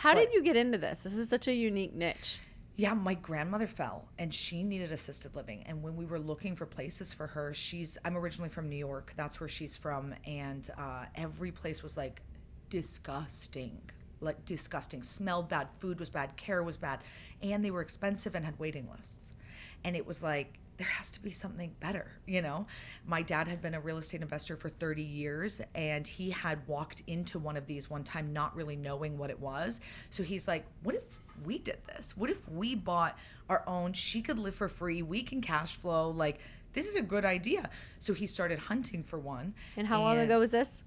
How did you get into this? This is such a unique niche. Yeah, my grandmother fell and she needed assisted living. And when we were looking for places for her, I'm originally from New York. That's where she's from. And every place was like disgusting, smelled bad, food was bad, care was bad. And they were expensive and had waiting lists. And it was like, there has to be something better, you know? My dad had been a real estate investor for 30 years and he had walked into one of these one time not really knowing what it was. So he's like, what if we did this? What if we bought our own? She could live for free. We can cash flow. Like, this is a good idea. So he started hunting for one. And how long ago was this?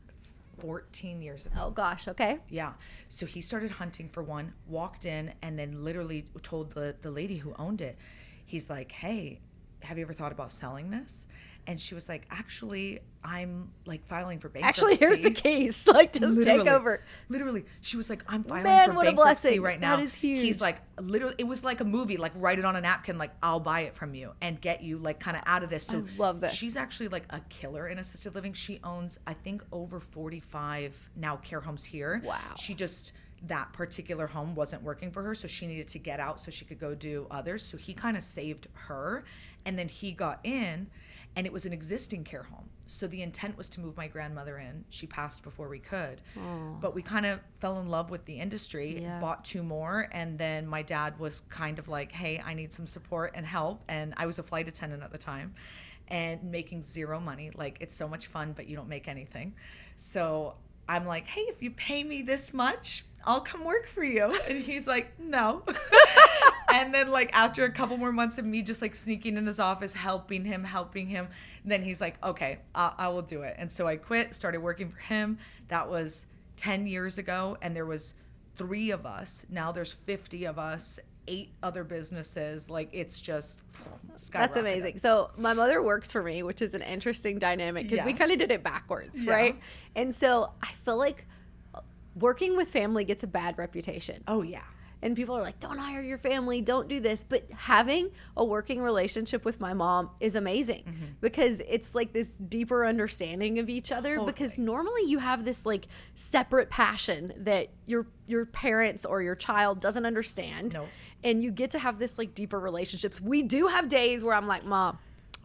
14 years ago. Oh, gosh. Okay. Yeah. So he started hunting for one, walked in, and then literally told the lady who owned it, he's like, hey, have you ever thought about selling this? And she was like, actually, I'm like filing for bankruptcy. Actually, here's the case. Like, just literally, take over. Literally. She was like, I'm filing for what a bankruptcy blessing. right now. That is huge. He's like, literally, it was like a movie, like write it on a napkin, like I'll buy it from you and get you like kind of out of this. So I love this. She's actually like a killer in assisted living. She owns, I think, over 45 now care homes here. Wow. That particular home wasn't working for her, so she needed to get out so she could go do others. So he kind of saved her, and then he got in, and it was an existing care home. So the intent was to move my grandmother in. She passed before we could. Oh. But we kind of fell in love with the industry, bought two more, and then my dad was kind of like, hey, I need some support and help. And I was a flight attendant at the time and making zero money. Like, it's so much fun, but you don't make anything. So I'm like, hey, if you pay me this much, I'll come work for you. And he's like, no. And then like after a couple more months of me just like sneaking in his office, helping him, then he's like, okay, I will do it. And so I quit, started working for him. That was 10 years ago. And there was 3 of us. Now there's 50 of us, 8 other businesses. Like, it's just skyrocketed. That's amazing. So my mother works for me, which is an interesting dynamic because we kind of did it backwards, right? And so I feel like working with family gets a bad reputation. Oh, yeah. And people are like, don't hire your family, don't do this. But having a working relationship with my mom is amazing because it's like this deeper understanding of each other. Totally. Because normally you have this like separate passion that your parents or your child doesn't understand. No. And you get to have this like deeper relationships. We do have days where I'm like, Mom,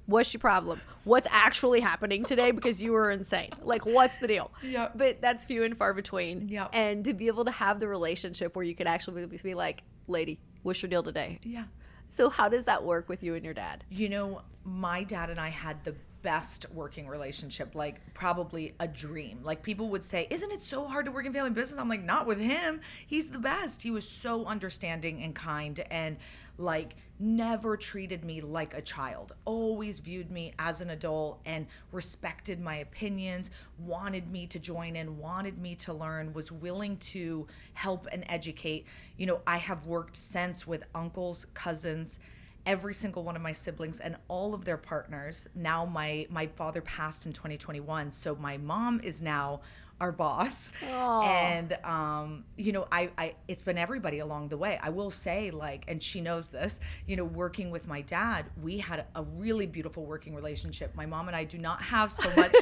what's your problem? What's actually happening today? Because you were insane. Like, what's the deal? Yep. But that's few and far between. Yep. And to be able to have the relationship where you could actually be like, lady, what's your deal today? Yeah. So how does that work with you and your dad? You know, my dad and I had the best working relationship, like probably a dream. Like, people would say, isn't it so hard to work in family business? I'm like, not with him. He's the best. He was so understanding and kind and like never treated me like a child, always viewed me as an adult and respected my opinions, wanted me to join in, wanted me to learn, was willing to help and educate. You know, I have worked since with uncles, cousins, every single one of my siblings and all of their partners. Now my father passed in 2021, so my mom is now our boss. Aww. And you know, I it's been everybody along the way. I will say, like, and she knows this, you know, working with my dad, we had a really beautiful working relationship. My mom and I do not have so much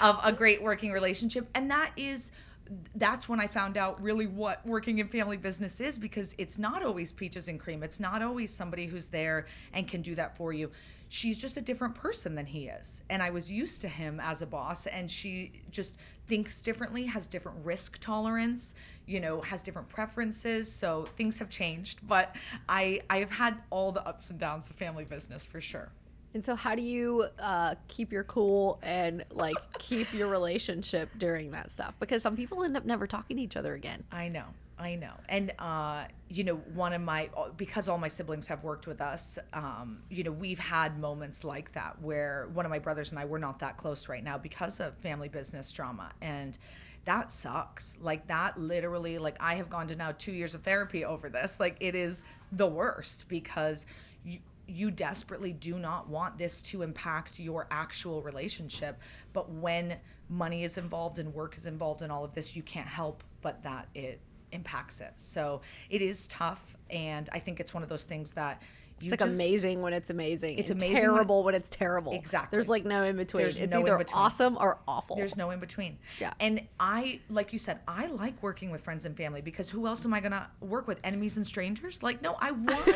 of a great working relationship, and that's when I found out really what working in family business is, because it's not always peaches and cream. It's not always somebody who's there and can do that for you. She's just a different person than he is. And I was used to him as a boss, and she just thinks differently, has different risk tolerance, you know, has different preferences. So things have changed, but I've had all the ups and downs of family business for sure. And so how do you keep your cool and like keep your relationship during that stuff? Because some people end up never talking to each other again. I know. And, you know, because all my siblings have worked with us, you know, we've had moments like that where one of my brothers and I, we're not that close right now because of family business drama. And that sucks. Like, that literally, like, I have gone to now 2 years of therapy over this. Like, it is the worst because you desperately do not want this to impact your actual relationship. But when money is involved and work is involved in all of this, you can't help but that it impacts it. So it is tough. And I think it's one of those things that It's like amazing when it's amazing. It's amazing terrible when it's terrible. Exactly. There's like no in between. There's It's no either in between. awesome or awful. There's no in between. Yeah. And I, like you said, I like working with friends and family because who else am I going to work with? Enemies and strangers? Like, no, I want.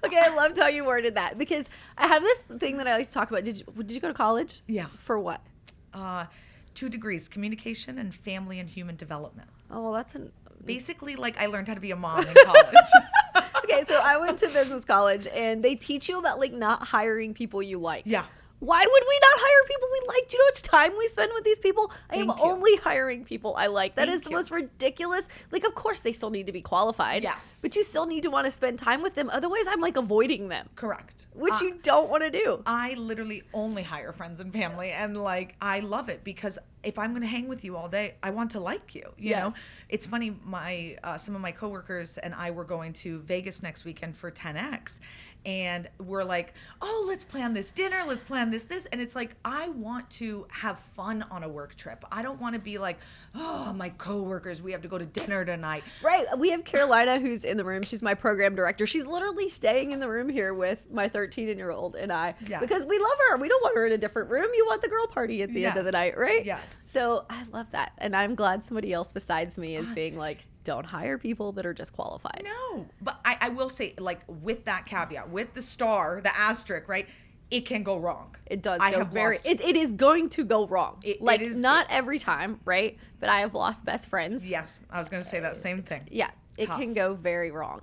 Okay, I loved how you worded that because I have this thing that I like to talk about. Did you go to college? Yeah. For what? 2 degrees, communication and family and human development. Oh, well, that's basically like I learned how to be a mom in college. Okay, so I went to business college and they teach you about like not hiring people you like. Yeah. Why would we not hire people we like? Do you know how much time we spend with these people? I am only hiring people I like. That is the most ridiculous. Like, of course, they still need to be qualified. Yes. But you still need to want to spend time with them. Otherwise, I'm like avoiding them. Correct. Which you don't want to do. I literally only hire friends and family. And like, I love it because if I'm going to hang with you all day, I want to like you. You know, it's funny. Some of my coworkers and I were going to Vegas next weekend for 10X. And we're like, oh, let's plan this dinner. Let's plan this. And it's like, I want to have fun on a work trip. I don't want to be like, oh, my coworkers, we have to go to dinner tonight. Right. We have Carolina who's in the room. She's my program director. She's literally staying in the room here with my 13-year-old and I. Yes. Because we love her. We don't want her in a different room. You want the girl party at the end of the night, right? Yes. So I love that. And I'm glad somebody else besides me is being like, don't hire people that are just qualified. No, but I will say, like, with that caveat, with the star, the asterisk, right? It can go wrong. It does go very. It is going to go wrong. Not every time, right? But I have lost best friends. Yes, I was going to say that same thing. Yeah, it can go very wrong.